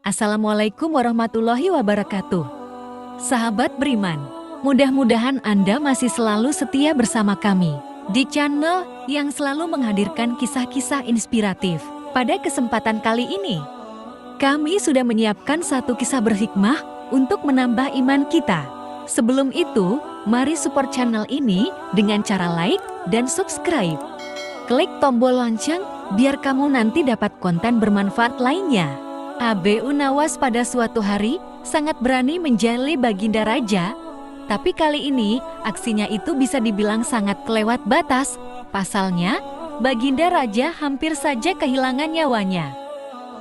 Assalamualaikum warahmatullahi wabarakatuh. Sahabat beriman, mudah-mudahan Anda masih selalu setia bersama kami di channel yang selalu menghadirkan kisah-kisah inspiratif. Pada kesempatan kali ini, kami sudah menyiapkan satu kisah berhikmah untuk menambah iman kita. Sebelum itu, mari support channel ini dengan cara like dan subscribe. Klik tombol lonceng biar kamu nanti dapat konten bermanfaat lainnya. Abu Nawas pada suatu hari sangat berani menjali Baginda Raja, tapi kali ini aksinya itu bisa dibilang sangat kelewat batas. Pasalnya, Baginda Raja hampir saja kehilangan nyawanya.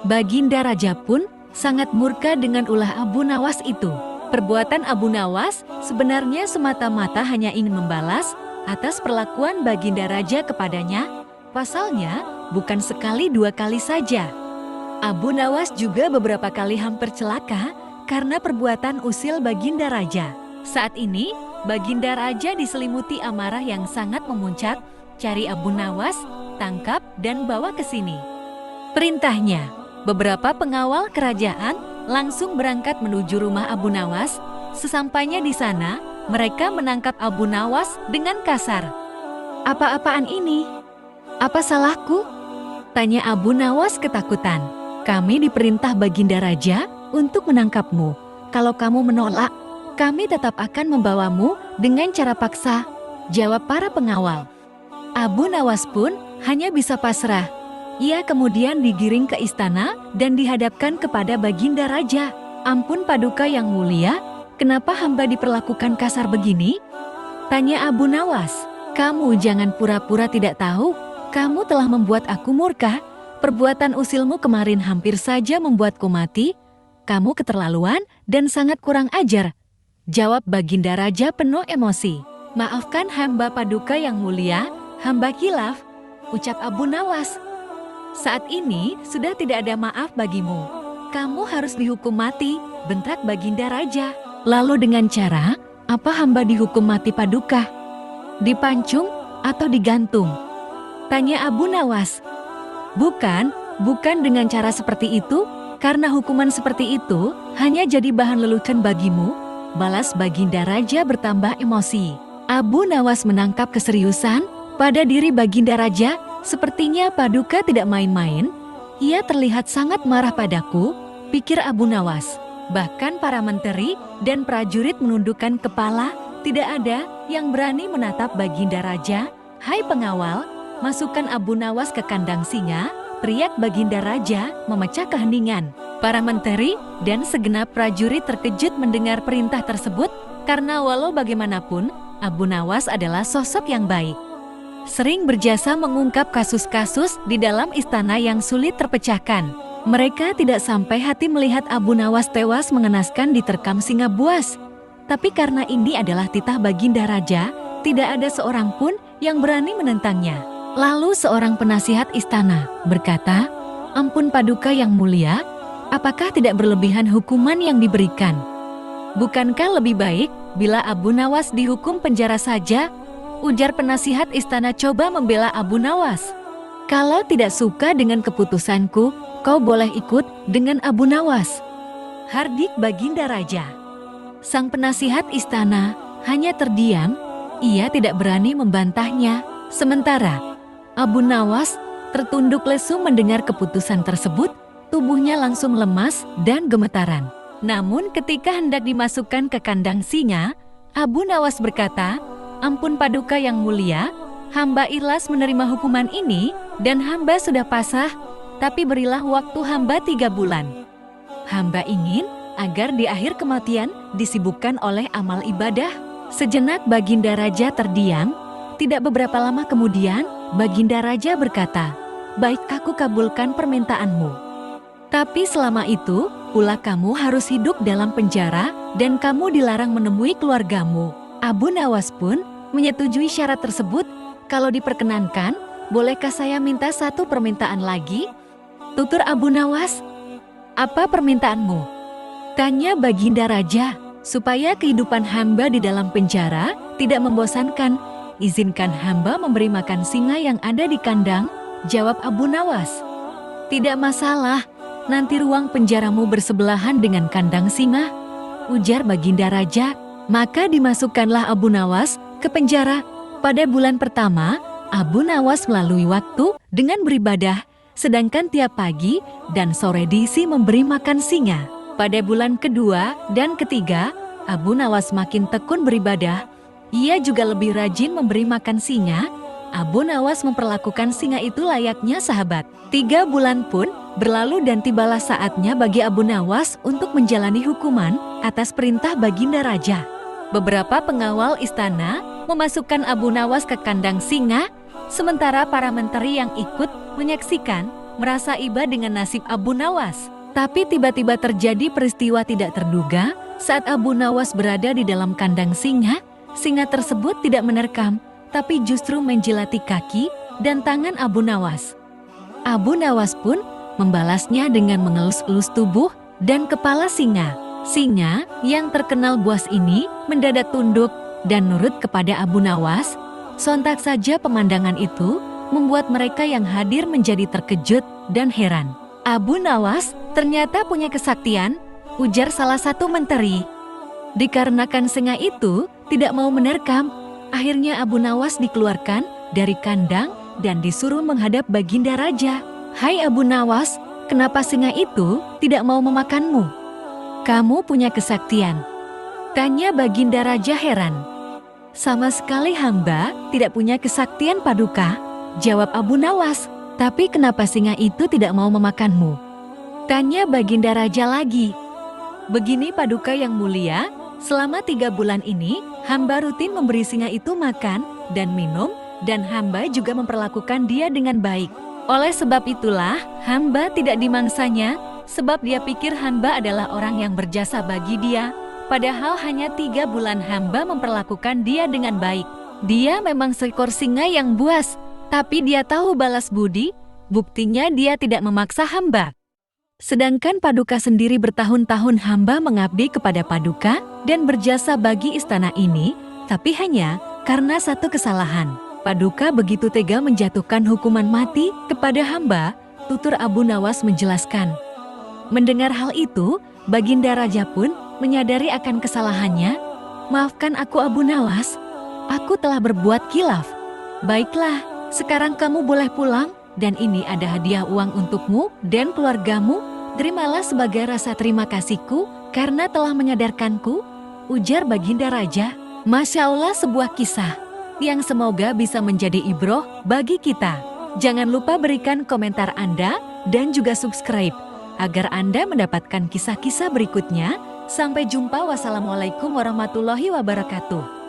Baginda Raja pun sangat murka dengan ulah Abu Nawas itu. Perbuatan Abu Nawas sebenarnya semata-mata hanya ingin membalas atas perlakuan Baginda Raja kepadanya. Pasalnya, bukan sekali dua kali saja. Abu Nawas juga beberapa kali hampir celaka karena perbuatan usil Baginda Raja. Saat ini, Baginda Raja diselimuti amarah yang sangat memuncak. Cari Abu Nawas, tangkap dan bawa ke sini. Perintahnya, beberapa pengawal kerajaan langsung berangkat menuju rumah Abu Nawas. Sesampainya di sana, mereka menangkap Abu Nawas dengan kasar. "Apa-apaan ini? Apa salahku?" tanya Abu Nawas ketakutan. "Kami diperintah Baginda Raja untuk menangkapmu. Kalau kamu menolak, kami tetap akan membawamu dengan cara paksa," jawab para pengawal. Abu Nawas pun hanya bisa pasrah. Ia kemudian digiring ke istana dan dihadapkan kepada Baginda Raja. "Ampun Paduka yang mulia, kenapa hamba diperlakukan kasar begini?" tanya Abu Nawas. "Kamu jangan pura-pura tidak tahu. Kamu telah membuat aku murka. Perbuatan usilmu kemarin hampir saja membuatku mati. Kamu keterlaluan dan sangat kurang ajar," jawab Baginda Raja penuh emosi. "Maafkan hamba Paduka yang mulia, hamba khilaf," ucap Abu Nawas. "Saat ini sudah tidak ada maaf bagimu. Kamu harus dihukum mati," bentak Baginda Raja. "Lalu dengan cara apa hamba dihukum mati Paduka? Dipancung atau digantung?" tanya Abu Nawas. Bukan dengan cara seperti itu, karena hukuman seperti itu hanya jadi bahan lelucon bagimu," balas Baginda Raja bertambah emosi. Abu Nawas menangkap keseriusan pada diri Baginda Raja. "Sepertinya Paduka tidak main-main. Ia terlihat sangat marah padaku," pikir Abu Nawas. Bahkan para menteri dan prajurit menundukkan kepala. Tidak ada yang berani menatap Baginda Raja. "Hai pengawal, masukkan Abu Nawas ke kandang singa," teriak Baginda Raja memecah keheningan. Para menteri dan segenap prajurit terkejut mendengar perintah tersebut karena walau bagaimanapun Abu Nawas adalah sosok yang baik. Sering berjasa mengungkap kasus-kasus di dalam istana yang sulit terpecahkan. Mereka tidak sampai hati melihat Abu Nawas tewas mengenaskan diterkam singa buas. Tapi karena ini adalah titah Baginda Raja, tidak ada seorang pun yang berani menentangnya. Lalu seorang penasihat istana berkata, "Ampun Paduka yang mulia, apakah tidak berlebihan hukuman yang diberikan? Bukankah lebih baik bila Abu Nawas dihukum penjara saja?" ujar penasihat istana coba membela Abu Nawas. "Kalau tidak suka dengan keputusanku, kau boleh ikut dengan Abu Nawas," hardik Baginda Raja. Sang penasihat istana hanya terdiam, ia tidak berani membantahnya. Sementara Abu Nawas tertunduk lesu mendengar keputusan tersebut, tubuhnya langsung lemas dan gemetaran. Namun ketika hendak dimasukkan ke kandang singa, Abu Nawas berkata, "Ampun Paduka yang mulia, hamba ikhlas menerima hukuman ini dan hamba sudah pasrah, tapi berilah waktu hamba 3 bulan. Hamba ingin agar di akhir kematian disibukkan oleh amal ibadah." Sejenak Baginda Raja terdiam. Tidak beberapa lama kemudian, Baginda Raja berkata, "Baik, aku kabulkan permintaanmu. Tapi selama itu, pula kamu harus hidup dalam penjara dan kamu dilarang menemui keluargamu." Abu Nawas pun menyetujui syarat tersebut. "Kalau diperkenankan, bolehkah saya minta satu permintaan lagi?" tutur Abu Nawas. "Apa permintaanmu?" tanya Baginda Raja. "Supaya kehidupan hamba di dalam penjara tidak membosankan, izinkan hamba memberi makan singa yang ada di kandang," jawab Abu Nawas. "Tidak masalah, nanti ruang penjaramu bersebelahan dengan kandang singa, ujar Baginda Raja. Maka dimasukkanlah Abu Nawas ke penjara. Pada bulan pertama, Abu Nawas melalui waktu dengan beribadah, sedangkan tiap pagi dan sore diisi memberi makan singa. Pada bulan kedua dan ketiga, Abu Nawas makin tekun beribadah. Ia juga lebih rajin memberi makan singa. Abu Nawas memperlakukan singa itu layaknya sahabat. 3 bulan pun berlalu dan tibalah saatnya bagi Abu Nawas untuk menjalani hukuman atas perintah Baginda Raja. Beberapa pengawal istana memasukkan Abu Nawas ke kandang singa, sementara para menteri yang ikut menyaksikan merasa iba dengan nasib Abu Nawas. Tapi tiba-tiba terjadi peristiwa tidak terduga saat Abu Nawas berada di dalam kandang singa. Singa tersebut tidak menerkam, tapi justru menjilati kaki dan tangan Abu Nawas. Abu Nawas pun membalasnya dengan mengelus-elus tubuh dan kepala singa. Singa yang terkenal buas ini mendadak tunduk dan nurut kepada Abu Nawas. Sontak saja pemandangan itu membuat mereka yang hadir menjadi terkejut dan heran. Abu Nawas ternyata punya kesaktian, ujar salah satu menteri. Dikarenakan singa itu tidak mau menerkam, akhirnya Abu Nawas dikeluarkan dari kandang dan disuruh menghadap Baginda Raja. Hai Abu Nawas, kenapa singa itu tidak mau memakanmu? Kamu punya kesaktian, tanya Baginda Raja heran. Sama sekali hamba tidak punya kesaktian Paduka, jawab Abu Nawas. Tapi kenapa singa itu tidak mau memakanmu? Tanya Baginda Raja lagi. Begini Paduka yang mulia, selama 3 bulan ini hamba rutin memberi singa itu makan dan minum, dan hamba juga memperlakukan dia dengan baik. Oleh sebab itulah hamba tidak dimangsanya, sebab dia pikir hamba adalah orang yang berjasa bagi dia. Padahal hanya 3 bulan hamba memperlakukan dia dengan baik. Dia memang seekor singa yang buas, tapi dia tahu balas budi, buktinya dia tidak memaksa hamba. Sedangkan Paduka sendiri bertahun-tahun hamba mengabdi kepada Paduka dan berjasa bagi istana ini, tapi hanya karena satu kesalahan. Paduka begitu tega menjatuhkan hukuman mati kepada hamba, tutur Abu Nawas menjelaskan. Mendengar hal itu, Baginda Raja pun menyadari akan kesalahannya. Maafkan aku Abu Nawas, aku telah berbuat khilaf. Baiklah, sekarang kamu boleh pulang, dan ini ada hadiah uang untukmu dan keluargamu. Terimalah sebagai rasa terima kasihku karena telah menyadarkanku, ujar Baginda Raja. Masya Allah, sebuah kisah yang semoga bisa menjadi ibroh bagi kita. Jangan lupa berikan komentar Anda dan juga subscribe agar Anda mendapatkan kisah-kisah berikutnya. Sampai jumpa, wassalamualaikum warahmatullahi wabarakatuh.